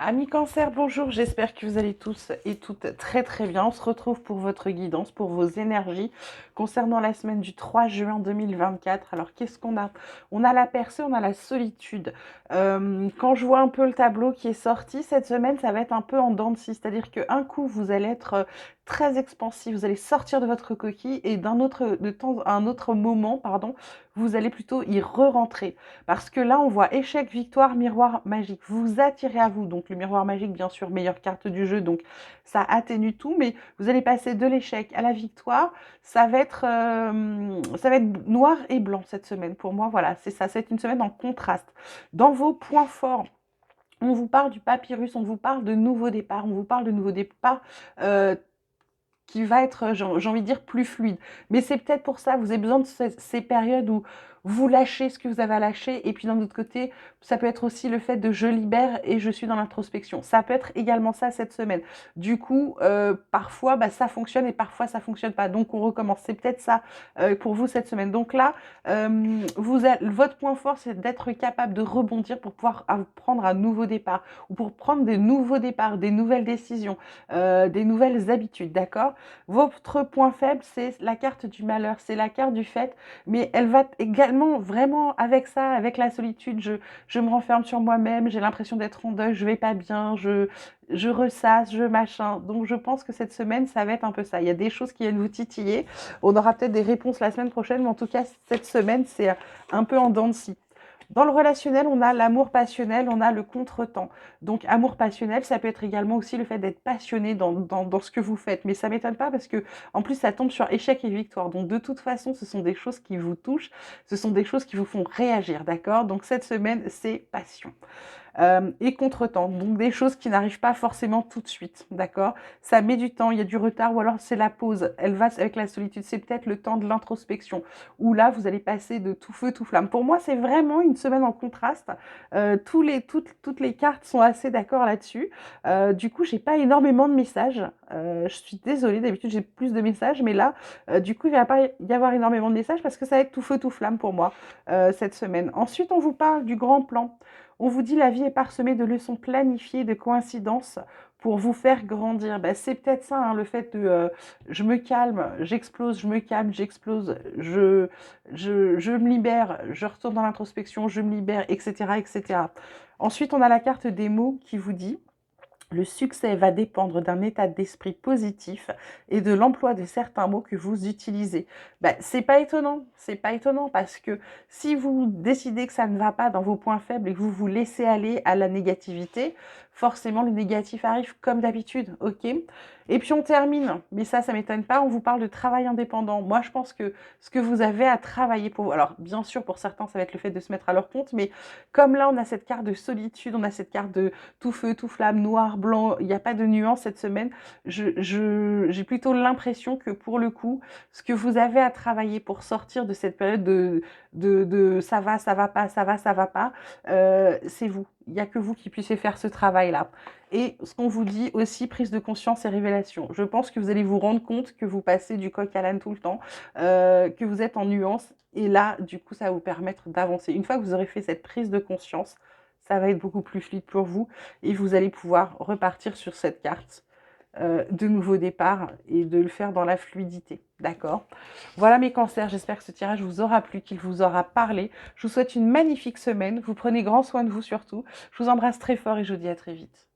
Amis Cancer, bonjour, j'espère que vous allez tous et toutes très très bien. On se retrouve pour votre guidance, pour vos énergies concernant la semaine du 3 juin 2024. Alors qu'est-ce qu'on a? On a la percée, on a la solitude. Quand je vois un peu le tableau qui est sorti cette semaine, ça va être un peu en dents de scie. C'est-à-dire qu'un coup, vous allez être très expansif, vous allez sortir de votre coquille et de temps à un autre moment, pardon, vous allez plutôt y re-rentrer. Parce que là, on voit échec, victoire, miroir magique. Vous vous attirez à vous. Donc, le miroir magique, bien sûr, meilleure carte du jeu. Donc, ça atténue tout. Mais vous allez passer de l'échec à la victoire. Ça va être noir et blanc cette semaine. Pour moi, voilà, c'est ça. C'est une semaine en contraste. Dans vos points forts, on vous parle du papyrus, on vous parle de nouveaux départs, on vous parle de nouveaux départs. Qui va être, j'ai envie de dire, plus fluide. Mais c'est peut-être pour ça, vous avez besoin de ces périodes où vous lâchez ce que vous avez à lâcher. Et puis d'un autre côté, ça peut être aussi le fait de je libère et je suis dans l'introspection. Ça peut être également ça cette semaine. Du coup, parfois, ça fonctionne et parfois, ça fonctionne pas. Donc, on recommence. C'est peut-être ça pour vous cette semaine. Donc là, votre point fort, c'est d'être capable de rebondir pour pouvoir prendre un nouveau départ ou pour prendre des nouveaux départs, des nouvelles décisions, des nouvelles habitudes, d'accord? Votre point faible, c'est la carte du malheur, c'est la carte du fait, mais elle va également vraiment avec ça, avec la solitude. Je me renferme sur moi-même, j'ai l'impression d'être en deuil, je vais pas bien, je ressasse, je machin. Donc je pense que cette semaine, ça va être un peu ça. Il y a des choses qui viennent vous titiller. On aura peut-être des réponses la semaine prochaine, mais en tout cas, cette semaine, c'est un peu en dents de scie. Dans le relationnel, on a l'amour passionnel, on a le contretemps. Donc, amour passionnel, ça peut être également aussi le fait d'être passionné dans ce que vous faites. Mais ça ne m'étonne pas parce que, en plus, ça tombe sur échec et victoire. Donc, de toute façon, ce sont des choses qui vous touchent, ce sont des choses qui vous font réagir, d'accord? Donc, cette semaine, c'est passion. Et contretemps, donc des choses qui n'arrivent pas forcément tout de suite, d'accord? Ça met du temps, il y a du retard, ou alors c'est la pause, elle va avec la solitude, c'est peut-être le temps de l'introspection, où là, vous allez passer de tout feu, tout flamme. Pour moi, c'est vraiment une semaine en contraste. Toutes les cartes sont assez d'accord là-dessus. Du coup, j'ai pas énormément de messages. Je suis désolée, d'habitude, j'ai plus de messages, mais là, du coup, il va pas y avoir énormément de messages parce que ça va être tout feu, tout flamme pour moi cette semaine. Ensuite, on vous parle du grand plan. On vous dit la vie est parsemée de leçons planifiées, de coïncidences pour vous faire grandir. C'est peut-être ça, hein, le fait de je me calme, j'explose, je me calme, j'explose, je me libère, je retourne dans l'introspection, je me libère, etc., etc. Ensuite, on a la carte des mots qui vous dit le succès va dépendre d'un état d'esprit positif et de l'emploi de certains mots que vous utilisez. C'est pas étonnant parce que si vous décidez que ça ne va pas dans vos points faibles et que vous vous laissez aller à la négativité, forcément le négatif arrive comme d'habitude, ok? Et puis on termine, mais ça m'étonne pas, on vous parle de travail indépendant. Moi je pense que ce que vous avez à travailler pour vous, alors bien sûr pour certains ça va être le fait de se mettre à leur compte, mais comme là on a cette carte de solitude, on a cette carte de tout feu, tout flamme, noir, blanc, il n'y a pas de nuance cette semaine. J'ai plutôt l'impression que pour le coup, ce que vous avez à travailler pour sortir de cette période de ça va pas, ça va pas, c'est vous. Il n'y a que vous qui puissiez faire ce travail-là. Et ce qu'on vous dit aussi, prise de conscience et révélation. Je pense que vous allez vous rendre compte que vous passez du coq à l'âne tout le temps, que vous êtes en nuance. Et là, du coup, ça va vous permettre d'avancer. Une fois que vous aurez fait cette prise de conscience, ça va être beaucoup plus fluide pour vous et vous allez pouvoir repartir sur cette carte de nouveau départ et de le faire dans la fluidité. D'accord? Voilà mes cancers, j'espère que ce tirage vous aura plu, qu'il vous aura parlé. Je vous souhaite une magnifique semaine. Vous prenez grand soin de vous surtout. Je vous embrasse très fort et je vous dis à très vite.